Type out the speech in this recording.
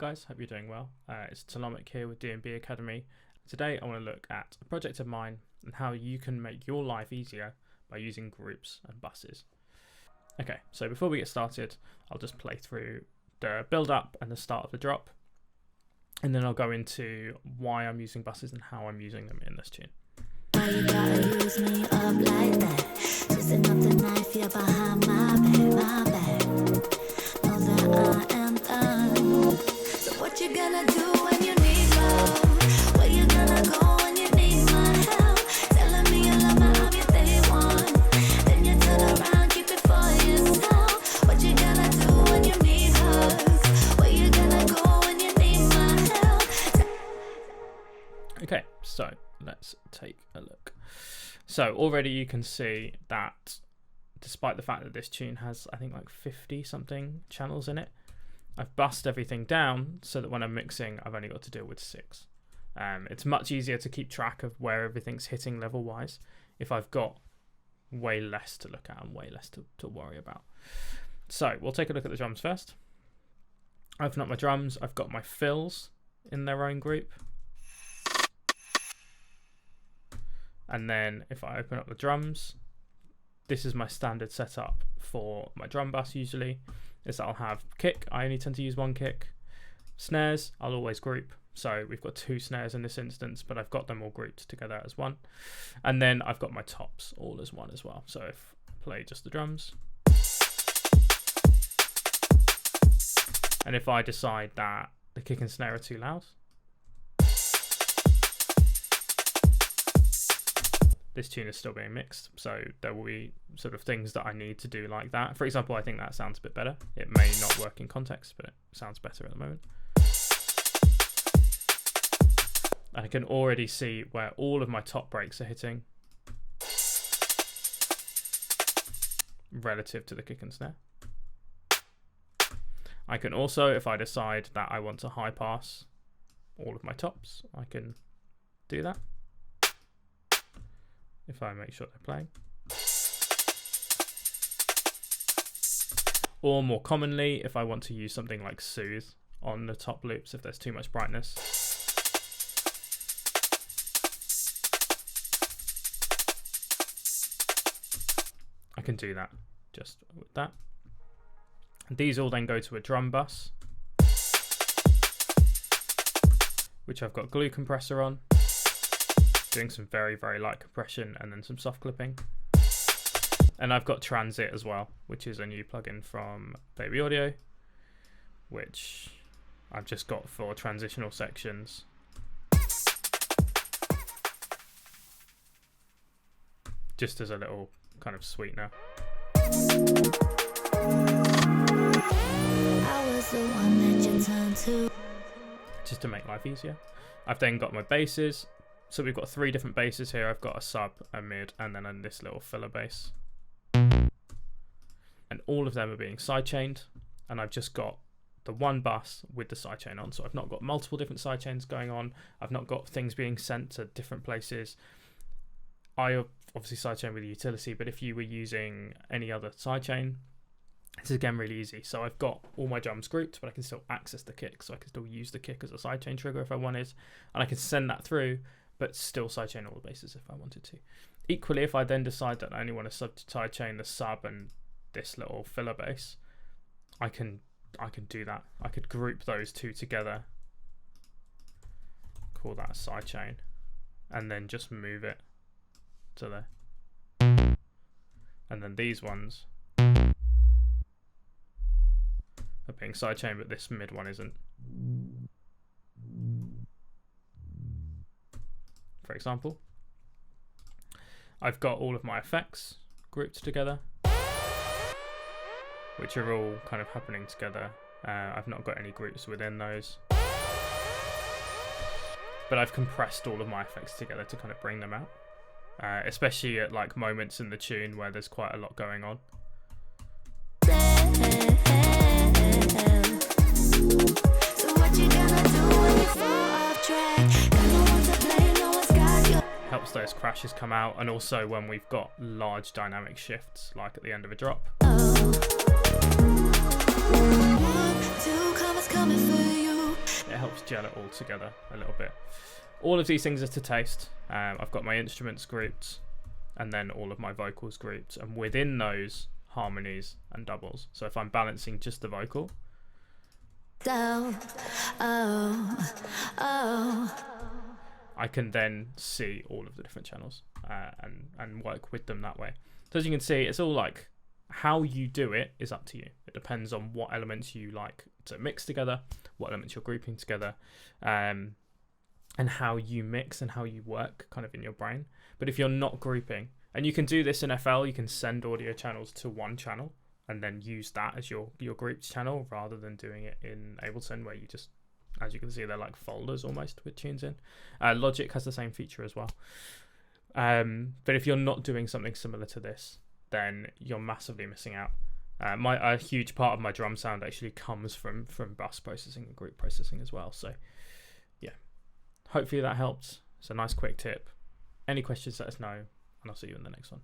guys, hope you're doing well. It's Talamic here with DNB Academy. Today I want to look at a project of mine and how you can make your life easier by using groups and buses. Okay, so before we get started, I'll just play through the build up and the start of the drop, and then I'll go into why I'm using buses and how I'm using them in this tune. Why you gotta use me up like that? Twisting up the knife, you're behind my back. Know that I am done. So what you gonna do when you need love? Where you gonna go when you need my help? Telling me you love me, I'm your day one. Then you turn around, keep it for yourself. What you gonna do when you need hugs? Where you gonna go when you need my help? Okay, so let's take a look. So already you can see that despite the fact that this tune has, I think, like 50 something channels in it, I've bussed everything down so that when I'm mixing, I've only got to deal with 6. It's much easier to keep track of where everything's hitting level wise if I've got way less to look at and way less to worry about. So we'll take a look at the drums first. Open up my drums. I've got my fills in their own group. And then if I open up the drums, this is my standard setup for my drum bus usually, is that I'll have kick, I only tend to use one kick. Snares, I'll always group. So we've got 2 snares in this instance, but I've got them all grouped together as one. And then I've got my tops all as one as well. So if I play just the drums, and if I decide that the kick and snare are too loud, this tune is still being mixed, so there will be sort of things that I need to do like that. For example, I think that sounds a bit better. It may not work in context, but it sounds better at the moment. I can already see where all of my top breaks are hitting relative to the kick and snare. I can also, if I decide that I want to high pass all of my tops, I can do that. If I make sure they're playing. Or more commonly, if I want to use something like soothe on the top loops if there's too much brightness. I can do that just with that. And these all then go to a drum bus, which I've got glue compressor on, doing some very, very light compression and then some soft clipping. And I've got Transit as well, which is a new plugin from Baby Audio, which I've just got for transitional sections. Just as a little kind of sweetener. I was the one that you turned to. Just to make life easier. I've then got my basses. So we've got 3 different basses here. I've got a sub, a mid, and then this little filler bass. And all of them are being sidechained, and I've just got the one bus with the sidechain on. So I've not got multiple different sidechains going on. I've not got things being sent to different places. I obviously sidechain with a utility, but if you were using any other sidechain, it's again really easy. So I've got all my drums grouped, but I can still access the kick. So I can still use the kick as a sidechain trigger if I wanted, and I can send that through, but still sidechain all the basses if I wanted to. Equally, if I then decide that I only want to sidechain the sub and this little filler bass, I can do that. I could group those 2 together, call that a sidechain, and then just move it to there. And then these ones are being sidechained, but this mid one isn't. For example, I've got all of my effects grouped together, which are all kind of happening together. I've not got any groups within those, but I've compressed all of my effects together to kind of bring them out, especially at like moments in the tune where there's quite a lot going on. So what you gonna do when you fall off track? Got no one to blame, no one's got your Helps those crashes come out, and also when we've got large dynamic shifts like at the end of a drop. 1, 2 commas coming for you. just gel it all together a little bit. All of these things are to taste. I've got my instruments grouped, and then all of my vocals grouped, and within those, harmonies and doubles. So if I'm balancing just the vocal, I can then see all of the different channels and work with them that way. So as you can see, it's all like, how you do it is up to you. It depends on what elements you like to mix together, what elements you're grouping together, and how you mix and how you work kind of in your brain. But if you're not grouping, and you can do this in FL, you can send audio channels to one channel and then use that as your grouped channel, rather than doing it in Ableton, where you just, as you can see, they're like folders almost with tunes in. Logic has the same feature as well. But if you're not doing something similar to this, then you're massively missing out. A huge part of my drum sound actually comes from bus processing and group processing as well. So yeah, hopefully that helped. It's a nice quick tip. Any questions, let us know, and I'll see you in the next one.